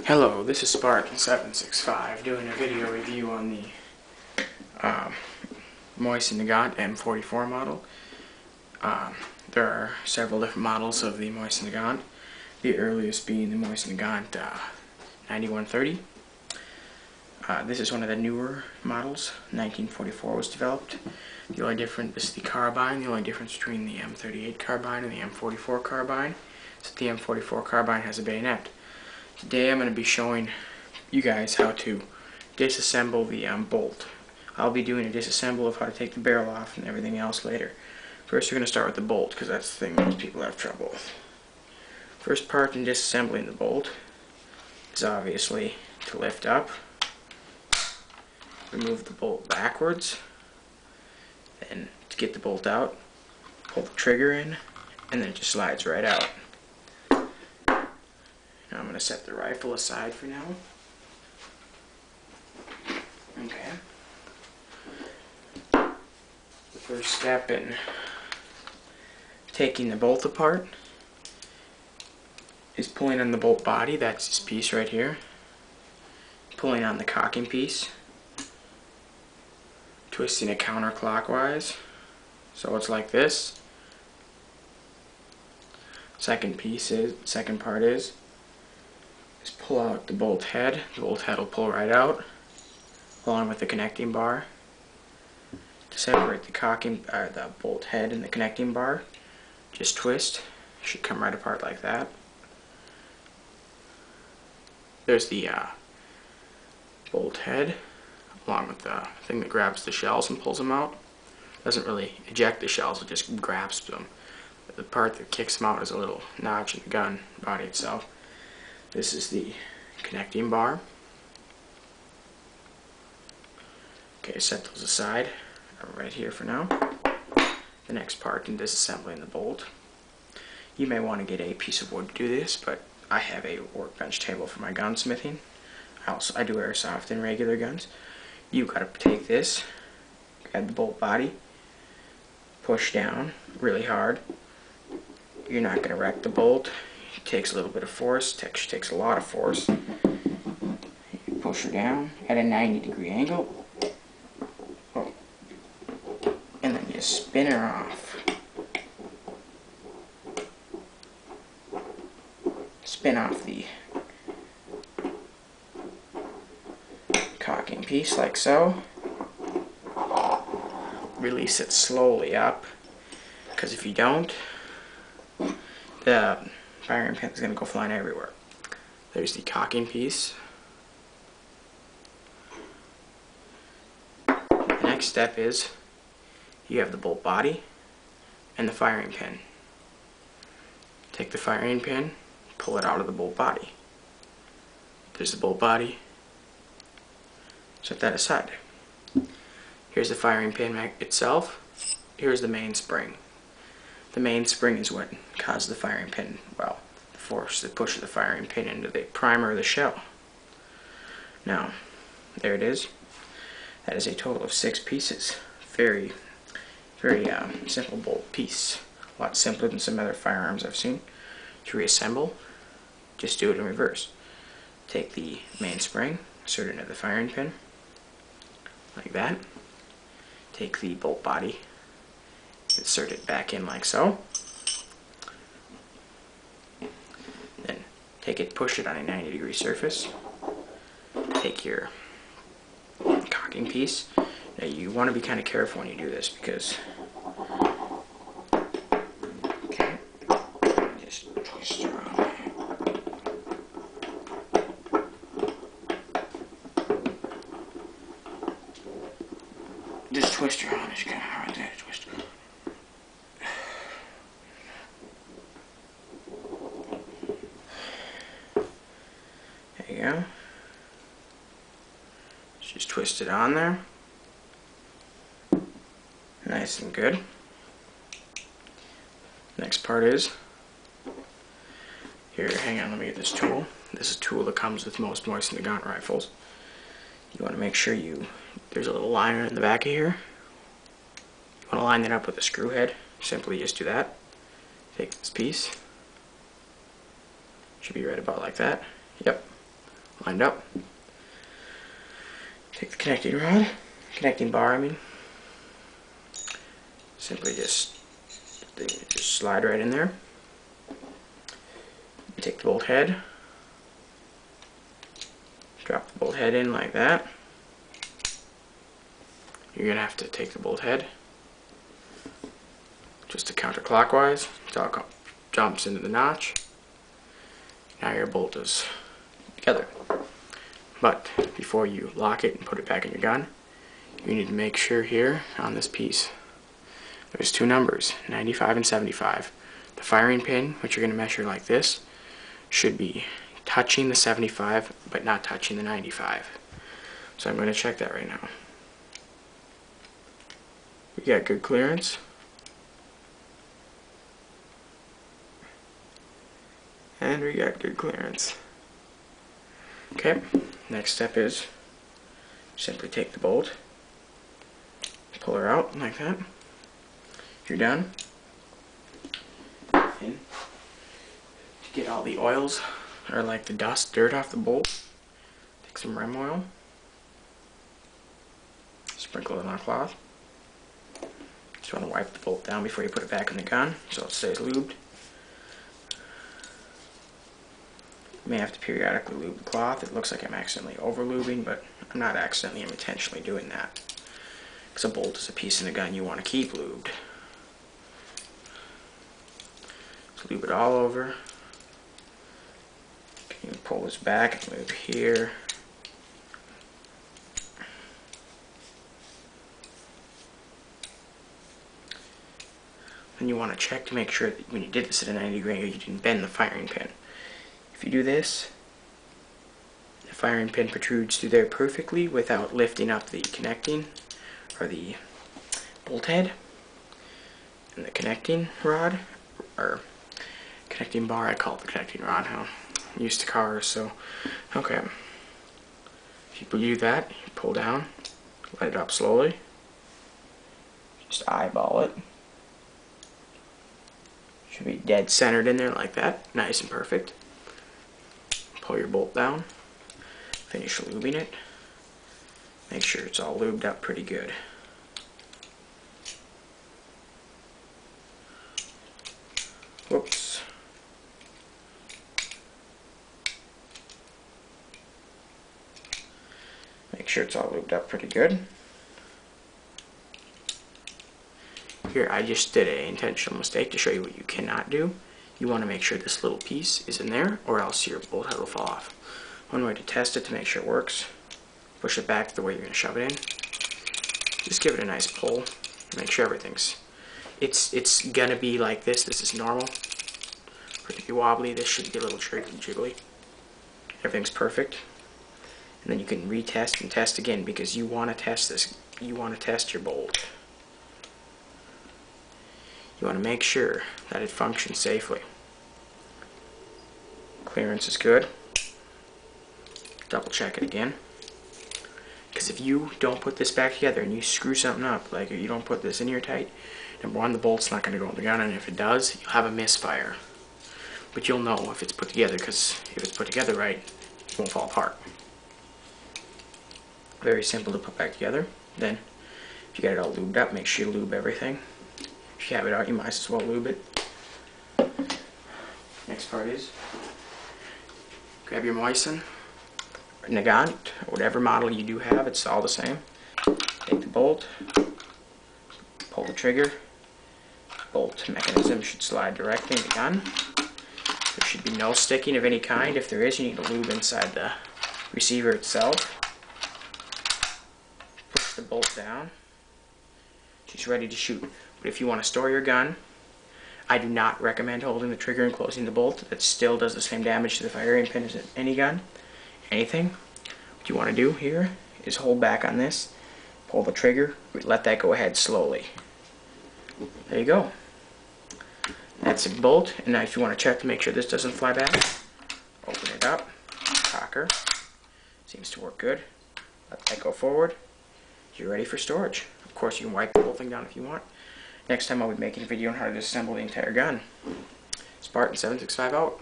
Hello, this is Spartan765 doing a video review on the mosin nagant M44 model. There are several different models of the mosin nagant, the earliest being the mosin nagant 9130. This is one of the newer models. 1944 was developed. The only difference is the carbine. The only difference between the M38 carbine and the M44 carbine is that the M44 carbine has a bayonet. Today I'm going to be showing you guys how to disassemble the bolt. I'll be doing a disassemble of how to take the barrel off and everything else later. First we're going to start with the bolt because that's the thing most people have trouble with. First part in disassembling the bolt is obviously to lift up, remove the bolt backwards, and to get the bolt out, pull the trigger in, and then it just slides right out. Now I'm going to set the rifle aside for now. Okay. The first step in taking the bolt apart is pulling on the bolt body. That's this piece right here. Pulling on the cocking piece. Twisting it counterclockwise. So it's like this. Second part is pull out the bolt head. The bolt head will pull right out, along with the connecting bar. To separate the bolt head and the connecting bar, just twist. It should come right apart like that. There's the bolt head, along with the thing that grabs the shells and pulls them out. Doesn't really eject the shells, it just grabs them. The part that kicks them out is a little notch in the gun body itself. This is the connecting bar. Okay, set those aside right here for now. The next part in disassembling the bolt. You may want to get a piece of wood to do this, but I have a workbench table for my gunsmithing. I do airsoft in regular guns. You've got to take this, grab the bolt body, push down really hard. You're not going to wreck the bolt. It takes a little bit of force, takes a lot of force. You push her down at a 90-degree angle. And then you spin her off. Spin off the cocking piece like so. Release it slowly up, because if you don't, the firing pin is going to go flying everywhere. There's the cocking piece. The next step is you have the bolt body and the firing pin. Take the firing pin, pull it out of the bolt body. There's the bolt body. Set that aside. Here's the firing pin itself. Here's the mainspring. The mainspring is what caused the firing pin, well, the force that pushes the firing pin into the primer of the shell. Now, there it is. That is a total of 6 pieces. Very simple bolt piece. A lot simpler than some other firearms I've seen. To reassemble, just do it in reverse. Take the mainspring, insert it into the firing pin, like that. Take the bolt body, insert it back in like so. Then take it, push it on a 90-degree surface. Take your cocking piece. Now you want to be kind of careful when you do this because just twist around. Just twist around. It's kind of hard to twist. There you go. Just twist it on there. Nice and good. Next part is, here, hang on, let me get this tool. This is a tool that comes with most mosin nagant rifles. You want to make sure there's a little liner in the back of here. You want to line that up with a screw head. Simply just do that. Take this piece. Should be right about like that. Yep. lined up. Take the connecting bar, I mean. Simply just slide right in there. Take the bolt head. Drop the bolt head in like that. You're going to have to take the bolt head just to counterclockwise until it jumps into the notch. Now your bolt is together. But before you lock it and put it back in your gun, you need to make sure here on this piece there's two numbers, 95 and 75. The firing pin, which you're going to measure like this, should be touching the 75 but not touching the 95. So I'm going to check that right now. We got good clearance. And we got good clearance. Okay, next step is simply take the bolt, pull her out like that. You're done. And to get all the oils, or like the dust, dirt off the bolt, take some rem oil, sprinkle it on a cloth. Just want to wipe the bolt down before you put it back in the gun so it stays lubed. You may have to periodically lube the cloth. It looks like I'm accidentally over lubing, but I'm not accidentally, I'm intentionally doing that. Because a bolt is a piece in the gun you want to keep lubed. So lube it all over. You can pull this back and lube here. And you want to check to make sure that when you did this at a 90-degree angle, you didn't bend the firing pin. If you do this, the firing pin protrudes through there perfectly without lifting up the connecting or the bolt head and the connecting rod, or connecting bar. I call it the connecting rod. I'm used to cars, so okay. If you do that, you pull down, let it up slowly, just eyeball it. Should be dead centered in there like that, nice and perfect. Pull your bolt down, finish lubing it. Make sure it's all lubed up pretty good. Whoops. Make sure it's all lubed up pretty good. Here, I just did an intentional mistake to show you what you cannot do. You want to make sure this little piece is in there, or else your bolt head will fall off. One way to test it to make sure it works, push it back the way you're going to shove it in. Just give it a nice pull. Make sure everything's... It's going to be like this. This is normal. For it to be wobbly, this should be a little jiggly. Everything's perfect. And then you can retest and test again, because you want to test this. You want to test your bolt. You want to make sure that it functions safely. Clearance is good. Double check it again. Because if you don't put this back together and you screw something up, like if you don't put this in here tight, number one, the bolt's not going to go in the gun, and if it does, you'll have a misfire. But you'll know if it's put together, because if it's put together right, it won't fall apart. Very simple to put back together. Then, if you get it all lubed up, make sure you lube everything. If you have it out, you might as well lube it. Next part is, grab your mosin, or nagant, or whatever model you do have, it's all the same. Take the bolt, pull the trigger. Bolt mechanism should slide directly in the gun. There should be no sticking of any kind. If there is, you need to lube inside the receiver itself. Push the bolt down. She's ready to shoot. But if you want to store your gun, I do not recommend holding the trigger and closing the bolt. That still does the same damage to the firing pin as any gun, anything. What you want to do here is hold back on this, pull the trigger, let that go ahead slowly. There you go. That's a bolt. And now if you want to check to make sure this doesn't fly back, open it up, cocker. Seems to work good. Let that go forward. You're ready for storage. Of course, you can wipe the whole thing down if you want. Next time I'll be making a video on how to disassemble the entire gun. Spartan 765 out.